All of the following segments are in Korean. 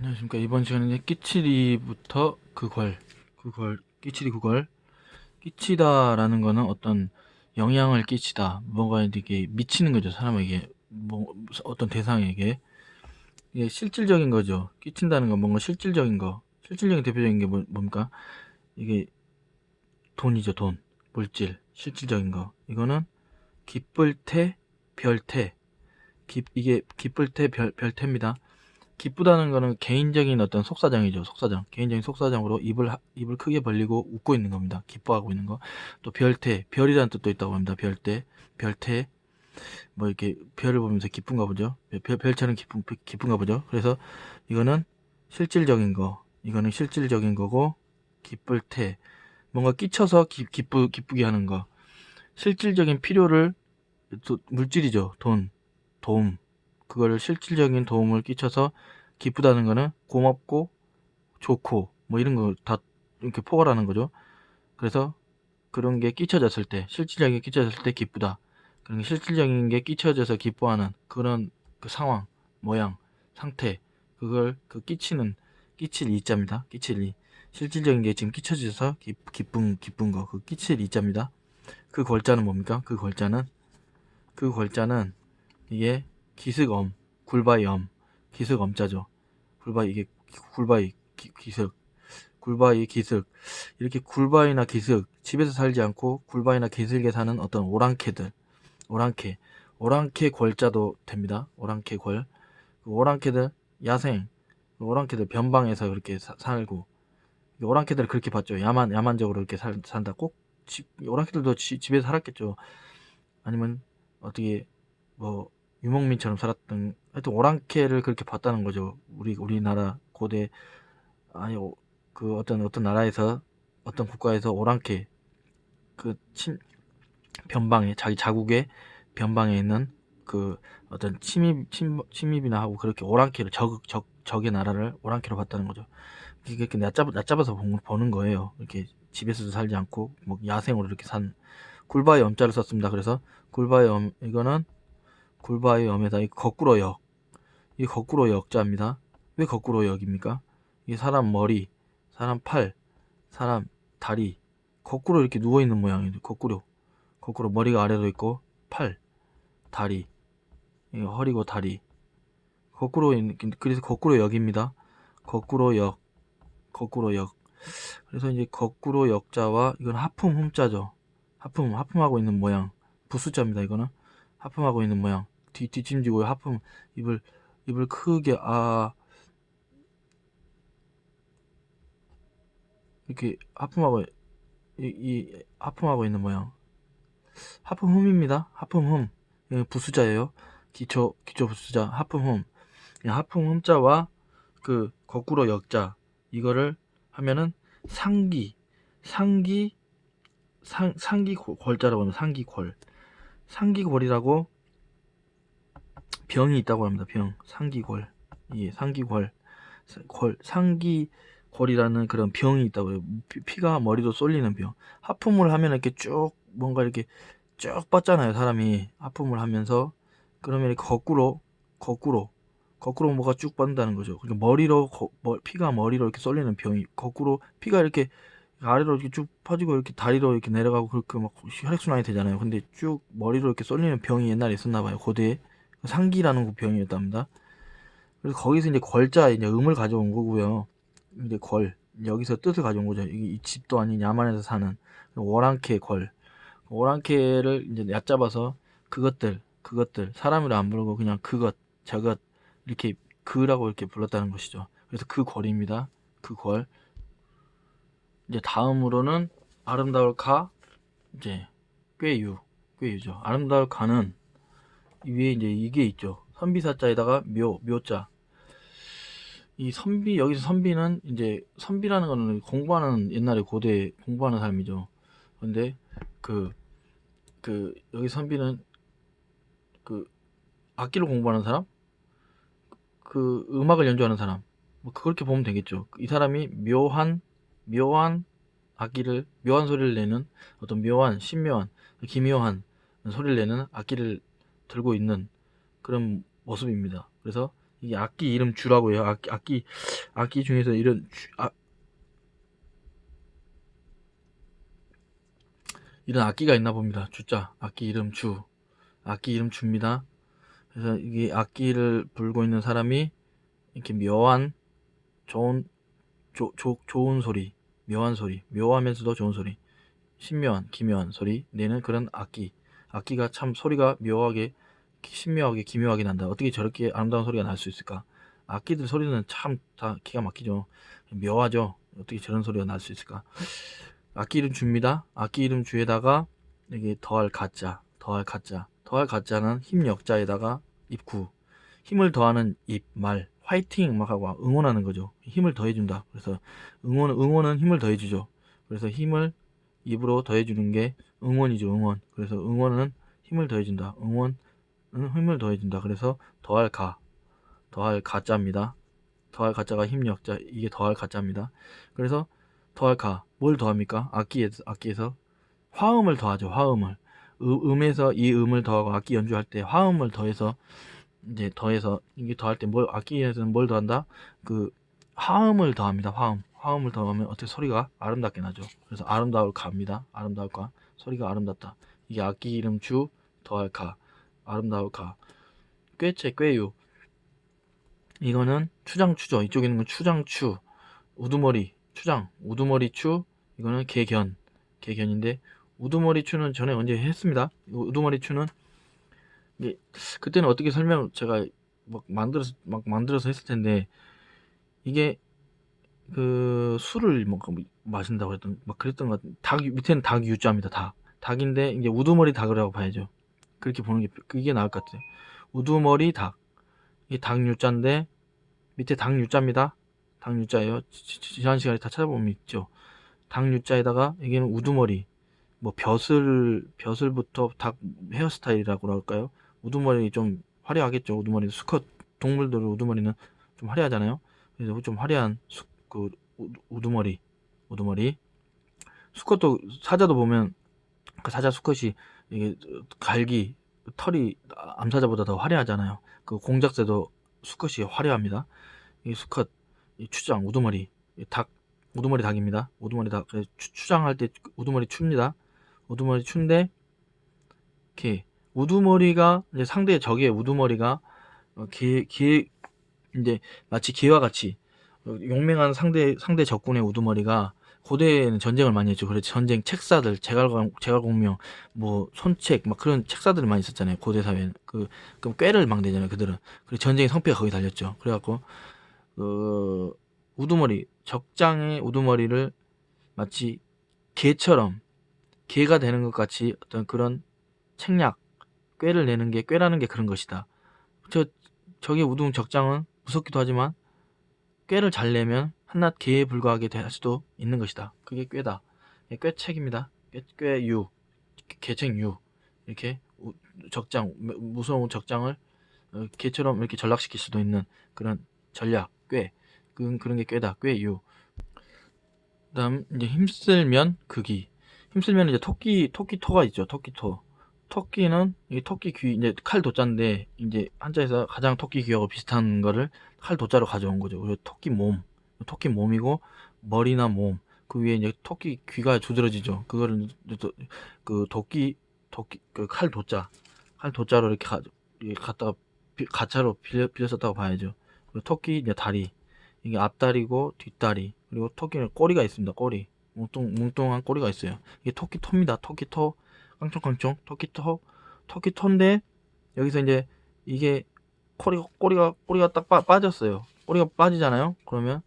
안녕하십니까. 이번 시간에는 끼치리부터 끼치리 구걸. 끼치다라는 거는 어떤 영향을 끼치다, 뭔가 이렇게 미치는 거죠. 사람에게, 뭐, 어떤 대상에게. 이게 실질적인 거죠. 끼친다는 건 뭔가 실질적인 거. 실질적인 대표적인 게 뭡니까? 이게 돈이죠, 돈. 물질. 실질적인 거. 이거는 기쁠 테, 별테. 이게 기쁠 테, 별테입니다. 기쁘다는 거는 개인적인 어떤 속사정이죠. 속사정. 개인적인 속사정으로 입을 크게 벌리고 웃고 있는 겁니다. 기뻐하고 있는 거. 또 별태, 별이라는 뜻도 있다고 합니다. 별태, 별태. 뭐 이렇게 별을 보면서 기쁜가 보죠. 별처럼 기쁜가 보죠. 그래서 이거는 실질적인 거. 이거는 실질적인 거고, 기쁠 태. 뭔가 끼쳐서 기쁘게 하는 거. 실질적인 필요를, 물질이죠. 돈, 도움. 그거를 실질적인 도움을 끼쳐서 기쁘다는 거는 고맙고 좋고 뭐 이런 거 다 이렇게 포괄하는 거죠. 그래서 그런 게 끼쳐졌을 때, 실질적인 게 끼쳐졌을 때 기쁘다. 그런 게 실질적인 게 끼쳐져서 기뻐하는 그런 그 상황, 모양, 상태, 그걸 끼칠 이자입니다. 끼칠 이. 실질적인 게 지금 끼쳐져서 기쁜 거, 그 끼칠 이자입니다. 그 걸자는 뭡니까? 그 걸자는 이게 기습엄, 굴바이 엄, 기습엄자죠. 이게 굴바이, 기습, 굴바이, 기습. 이렇게 굴바이나 기습, 집에서 살지 않고 굴바이나 기슭에 사는 어떤 오랑캐들, 오랑캐 걸자도 됩니다. 오랑캐 걸. 그 오랑캐들, 야생, 오랑캐들 변방에서 그렇게 살고, 오랑캐들 그렇게 봤죠. 야만적으로 이렇게 산다. 오랑캐들도 집에서 살았겠죠. 아니면 어떻게 뭐 유목민처럼 살았던, 하여튼 오랑캐를 그렇게 봤다는 거죠. 우리나라 고대, 아니 그 어떤 나라에서, 어떤 국가에서 오랑캐, 그 변방에, 자기 자국의 변방에 있는 그 어떤 침입이나 하고, 그렇게 오랑캐를, 적의 나라를 오랑캐로 봤다는 거죠. 이렇게 얕잡아서 보는 거예요. 이렇게 집에서도 살지 않고 뭐 야생으로 이렇게 산. 굴바의 엄자를 썼습니다. 그래서 굴바의 엄, 이거는 굴바의 엄에다 이 거꾸로 역, 이 거꾸로 역자입니다. 왜 거꾸로 역입니까? 이게 사람 머리, 사람 팔, 사람 다리, 거꾸로 이렇게 누워있는 모양이에요. 거꾸로 머리가 아래로 있고, 팔, 다리, 허리고 다리, 그래서 거꾸로 역입니다. 거꾸로 역, 거꾸로 역. 그래서 이제 거꾸로 역자와, 이건 하품 흠자죠. 하품하고 있는 모양. 부수자입니다. 이거는 하품하고 있는 모양. 뒷짐지고 하품, 입을 크게, 이렇게 하품하고 있는 모양. 하품흠입니다. 하품흠. 부수자예요. 기초 부수자. 하품흠. 하품흠자와 그 거꾸로 역자, 이거를 하면은 상기 상기골자라고 합니다. 상기골이라고 병이 있다고 합니다. 상기골. 예, 상기골이라는 그런 병이 있다고 해요. 피가 머리로 쏠리는 병. 하품을 하면 이렇게 쭉 뭔가 이렇게 쭉 뻗잖아요, 사람이. 하품을 하면서. 그러면 이렇게 거꾸로 뭐가 쭉 뻗는다는 거죠. 그러니까 피가 머리로 이렇게 쏠리는 병이, 거꾸로 피가 이렇게 아래로 이렇게 쭉 퍼지고, 이렇게 다리로 이렇게 내려가고, 그렇게 막 혈액순환이 되잖아요. 근데 쭉 머리로 이렇게 쏠리는 병이 옛날에 있었나 봐요. 고대에. 상기라는 그 병이었답니다. 그래서 거기서 이제 이제 음을 가져온 거고요. 이제 여기서 뜻을 가져온 거죠. 이 집도 아닌 야만에서 사는 오랑캐 오랑캐를 이제 얕잡아서 사람으로 안 부르고 그냥 저것, 이렇게 그라고 이렇게 불렀다는 것이죠. 그래서 그 궐입니다. 그 궐. 이제 다음으로는 아름다울 가, 이제 꾀유죠. 아름다울 가는 위에 이제 이게 있죠. 선비사자에다가 묘자. 여기서 선비는, 이제 선비라는 거는 공부하는, 옛날에 고대 공부하는 사람이죠. 근데 여기 선비는 그 악기를 공부하는 사람, 그 음악을 연주하는 사람, 뭐 그렇게 보면 되겠죠. 이 사람이 묘한 묘한 소리를 내는, 어떤 신묘한, 기묘한 소리를 내는 악기를 들고 있는 그런 모습입니다. 그래서 이게 악기 이름 주라고 해요. 악기 중에서 이런 악기가 있나 봅니다. 주자, 악기 이름 줍니다. 그래서 이게 악기를 불고 있는 사람이 이렇게 묘한 좋은 좋은 소리, 묘하면서도 좋은 소리, 신묘한 기묘한 소리 내는 그런 악기가 참 소리가 묘하게 신묘하게 기묘하게 난다. 어떻게 저렇게 아름다운 소리가 날 수 있을까? 악기들 소리는 참 다 기가 막히죠. 묘하죠. 어떻게 저런 소리가 날 수 있을까? 악기 이름 줍니다. 악기 이름 주에다가 여기 더할 가짜는 힘 역자에다가 입구, 힘을 더하는 입, 말, 화이팅 막 하고 응원하는 거죠. 힘을 더해준다. 그래서 응원은 힘을 더해주죠. 그래서 힘을 입으로 더해주는 게 응원이죠. 그래서 응원은 힘을 더해준다. 응원은 힘을 더해준다. 그래서 더할 가짜입니다. 더할 가짜가 힘 역자, 이게 더할 가짜입니다. 그래서 더할 뭘 더합니까? 악기에서 화음을 더하죠. 화음을. 음에서 이 음을 더하고 악기 연주할 때 화음을 더해서 이게 더할 때 악기에서는 뭘 더한다? 그 화음을 더합니다. 화음을 더하면 어떻게 소리가 아름답게 나죠. 그래서 아름다울 가 소리가 아름답다. 이게 악기 이름 주 더할 아름다울 꾀체 꾀유, 이거는 추장추죠. 이쪽에 있는 건 추장추, 우두머리 추, 이거는 개견인데, 우두머리 추는 전에 언제 했습니다. 우두머리 추는 그때는 어떻게 제가 막 만들어서 했을 텐데, 이게 그 술을 마신다고 그랬던 것 같은. 밑에는 닭 유자입니다. 닭인데 이제 우두머리 닭이라고 봐야죠. 그렇게 보는 게 그게 나을 것 같아요. 우두머리 닭, 이게 닭 유자인데 밑에 닭 유자입니다. 닭 유자예요. 지난 시간에 다 찾아보면 있죠. 닭 유자에다가 여기는 우두머리, 벼슬부터 닭 헤어스타일이라고 할까요? 우두머리 좀 화려하겠죠. 수컷 동물들 우두머리는 좀 화려하잖아요. 그래서 좀 화려한 우두머리. 수컷도 사자도 보면 그 사자 수컷이 이게 털이 암사자보다 더 화려하잖아요. 그 공작새도 수컷이 화려합니다. 이 수컷, 이 추장, 우두머리 닭입니다. 우두머리 닭. 추장할 때 우두머리 춥니다. 우두머리 춘데, 이렇게 우두머리가 이제 상대의 적의 우두머리가 이제 마치 개와 같이 용맹한 상대 적군의 우두머리가, 고대에는 전쟁을 많이 했죠. 그래서 전쟁 책사들, 제갈공명, 손책, 그런 책사들이 많이 있었잖아요. 고대 사회는. 그럼 꾀를 막 내잖아요, 그들은. 그리고 전쟁의 성패가 거기 달렸죠. 그래갖고, 적장의 우두머리를 마치 개가 되는 것 같이 어떤 그런 책략, 꾀라는 게 그런 것이다. 적의 적장은 무섭기도 하지만 꾀를 잘 내면 한낱 개에 불과하게 될 수도 있는 것이다. 그게 꾀다. 꾀책입니다. 꾀유, 개책유. 이렇게 무서운 적장을 개처럼 이렇게 전락시킬 수도 있는 그런 전략, 그런 게 꾀다. 꾀유. 그다음 이제 힘쓸면 극이. 힘쓸면 이제 토끼토가 있죠. 토끼는 이 토끼 귀, 이제 칼 도자인데 이제 한자에서 가장 토끼 귀하고 비슷한 거를 칼 도자로 가져온 거죠. 그리고 토끼 몸이고 머리나 몸, 그 위에 이제 토끼 귀가 두드러지죠. 그거를 그 칼 도자로 이렇게 갖다가 가차로 빌려 썼다고 봐야죠. 그리고 토끼 이제 다리, 이게 앞다리고 뒷다리, 그리고 토끼는 꼬리가 있습니다. 뭉뚱한 꼬리가 있어요. 이게 토끼토입니다. 토끼토, 깡총깡총, 토끼토인데, 여기서 이제 이게 꼬리가 딱 빠졌어요. 꼬리가 빠지잖아요. 그러면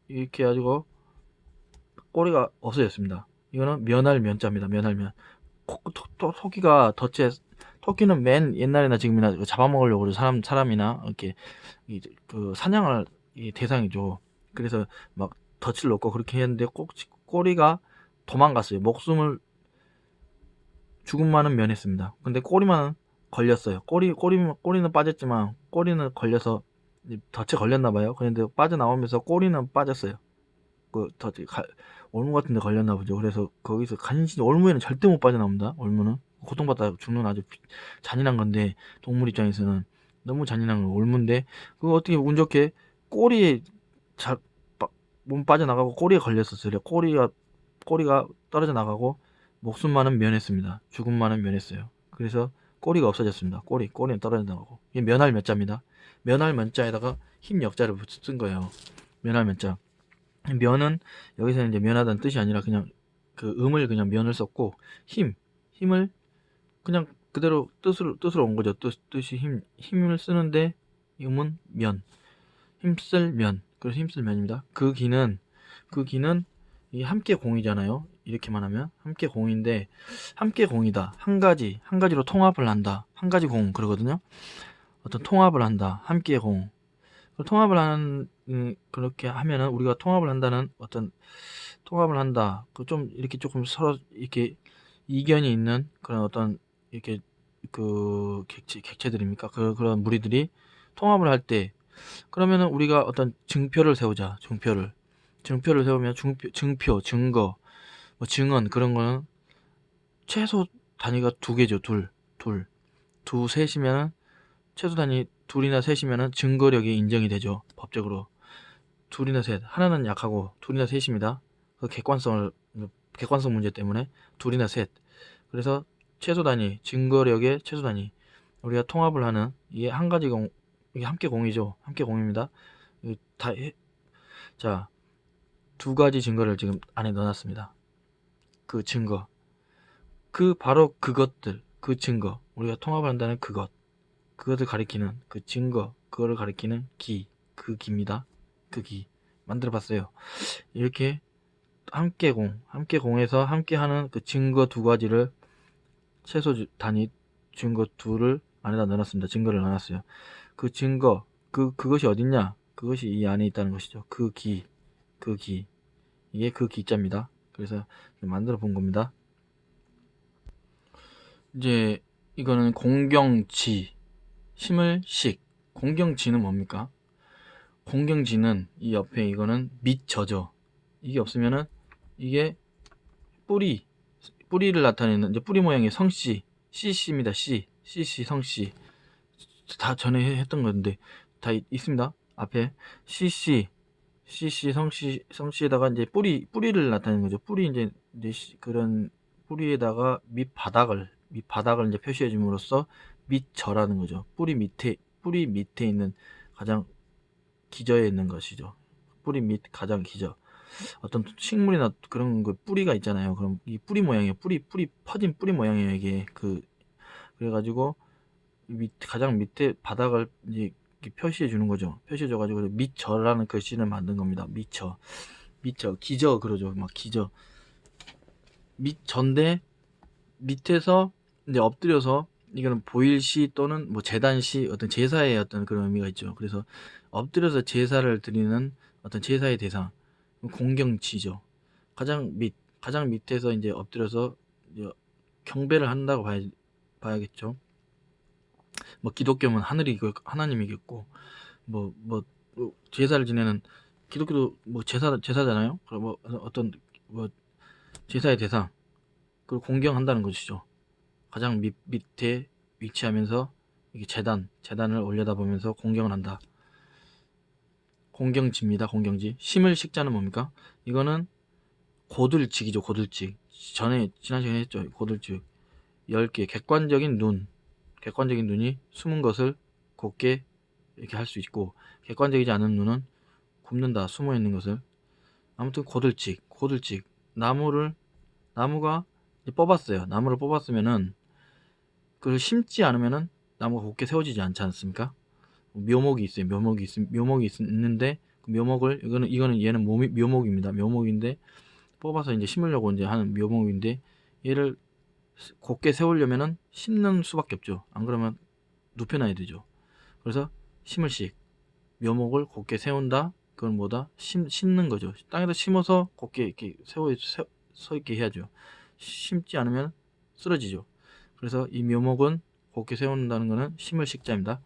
이렇게 해가지고 꼬리가 없어졌습니다. 이거는 면할 면자입니다. 토끼는 맨 옛날이나 지금이나 잡아먹으려고 사람이나 이렇게 그 사냥할 대상이죠. 그래서 막 덫을 놓고 그렇게 했는데 꼬리가 도망갔어요. 목숨을 죽음만은 면했습니다. 근데 꼬리만 걸렸어요. 꼬리는 빠졌지만 꼬리는 걸려서 덫에 걸렸나봐요. 그런데 빠져나오면서 꼬리는 빠졌어요. 올무 같은 데 걸렸나 보죠. 그래서 거기서 간신히, 올무에는 절대 못 빠져나옵니다. 올무는 고통받다 죽는 아주 잔인한 건데, 동물 입장에서는 너무 잔인한 거 올무인데 그거 어떻게 운 좋게 꼬리에 몸 빠져나가고 꼬리에 걸렸었어요. 꼬리가 떨어져 나가고 목숨만은 면했습니다. 죽음만은 면했어요. 그래서 꼬리가 없어졌습니다. 꼬리는 떨어져 나가고 이게 면할 몇자입니다. 면할 면자에다가 힘 역자를 쓴 거예요. 면할 면자. 면은 여기서는 이제 면하다는 뜻이 아니라 그냥 그 음을 그냥 면을 썼고 힘을 그냥 그대로 뜻으로 온 거죠. 뜻이 힘을 쓰는데 음은 면, 힘쓸 면. 그래서 힘쓸 면입니다. 그 기는 이 함께 공이잖아요. 이렇게만 하면 함께 공인데 함께 공이다. 한 가지로 통합을 한다. 한 가지 공 그러거든요. 어떤 통합을 한다. 함께 공. 통합을 하는 그렇게 하면은 우리가 통합을 한다는 어떤 통합을 한다. 그 좀 이렇게 조금 서로 이렇게 이견이 있는 그런 어떤 이렇게 그 객체들입니까? 그런 무리들이 통합을 할 때 그러면은 우리가 어떤 증표를 세우자. 증표를 세우면 증표, 증거, 뭐 증언 그런 거는 최소 단위가 두 개죠. 셋이면은 최소 단위 둘이나 셋이면은 증거력이 인정이 되죠. 법적으로. 둘이나 셋. 하나는 약하고 둘이나 셋입니다. 그 객관성 문제 때문에 둘이나 셋. 그래서 최소 단위, 증거력의 최소 단위. 우리가 통합을 하는 이게 한 가지 이게 함께 공이죠. 함께 공입니다. 자, 두 가지 증거를 지금 안에 넣어놨습니다. 그 증거. 바로 그것들, 그 증거. 우리가 통합을 한다는 그것을 가리키는 그 증거, 그거를 가리키는 그 기입니다. 그 기. 만들어 봤어요. 이렇게 함께 공에서 함께 하는 그 증거 두 가지를 최소 단위 증거 둘을 안에다 넣어놨습니다. 증거를 넣어놨어요. 그 증거, 그것이 어딨냐? 그것이 이 안에 있다는 것이죠. 그 기. 이게 그 기자입니다. 그래서 만들어 본 겁니다. 이제 이거는 공경지, 심을식. 공경지는 뭡니까? 공경지는 이 옆에 이거는 밑저죠. 이게 없으면은 이게 뿌리를 나타내는 이제 뿌리 모양의 성씨, 씨씨입니다. 씨씨 성씨. 다 전에 했던 건데 다 있습니다. 앞에 씨씨 성씨에다가 이제 뿌리를 나타내는 거죠. 뿌리 이제 그런 뿌리에다가 밑바닥을 이제 표시해 줌으로써 밑저라는 거죠. 뿌리 밑에 있는 가장 기저에 있는 것이죠. 뿌리 밑 가장 기저. 어떤 식물이나 그런 그 뿌리가 있잖아요. 그럼 이 뿌리 모양이에요. 뿌리 퍼진 뿌리 모양이에요. 이게 그래가지고 가장 밑에 바닥을 이제 표시해 주는 거죠. 표시해 줘가지고 밑저라는 글씨를 만든 겁니다. 밑저 기저 그러죠. 막 기저 밑전데 밑에서 이제 엎드려서 이거는 보일시 또는 뭐 재단시 어떤 제사의 어떤 그런 의미가 있죠. 그래서 엎드려서 제사를 드리는 어떤 제사의 대상 공경지죠. 가장 밑에서 이제 엎드려서 이제 경배를 한다고 봐야겠죠. 뭐 기독교면 하나님이겠고 뭐 제사를 지내는 기독교도 뭐 제사잖아요. 그럼 뭐 어떤 뭐 제사의 대상 그걸 공경한다는 것이죠. 가장 밑에 위치하면서 이게 재단을 올려다보면서 공경을 한다. 공경지입니다. 공경지. 심을 식자는 뭡니까? 이거는 고들직이죠. 고들직. 지난 시간에 했죠. 고들직. 10개 객관적인 눈이 숨은 것을 곱게 이렇게 할 수 있고 객관적이지 않은 눈은 굽는다. 숨어 있는 것을. 아무튼 고들직. 나무가 뽑았어요. 나무를 뽑았으면은 그걸 심지 않으면은 나무가 곱게 세워지지 않지 않습니까? 묘목이 있어요. 묘목이 있는데 그 묘목을 얘는 묘목입니다. 묘목인데 뽑아서 이제 심으려고 이제 하는 묘목인데 얘를 곱게 세우려면은 심는 수밖에 없죠. 안 그러면 눕혀놔야 되죠. 그래서 심을식 묘목을 곱게 세운다. 그건 뭐다? 심는 거죠. 땅에다 심어서 곱게 이렇게 서 있게 해야죠. 심지 않으면 쓰러지죠. 그래서 이 묘목은 곱게 세운다는 거는 심을 식자입니다.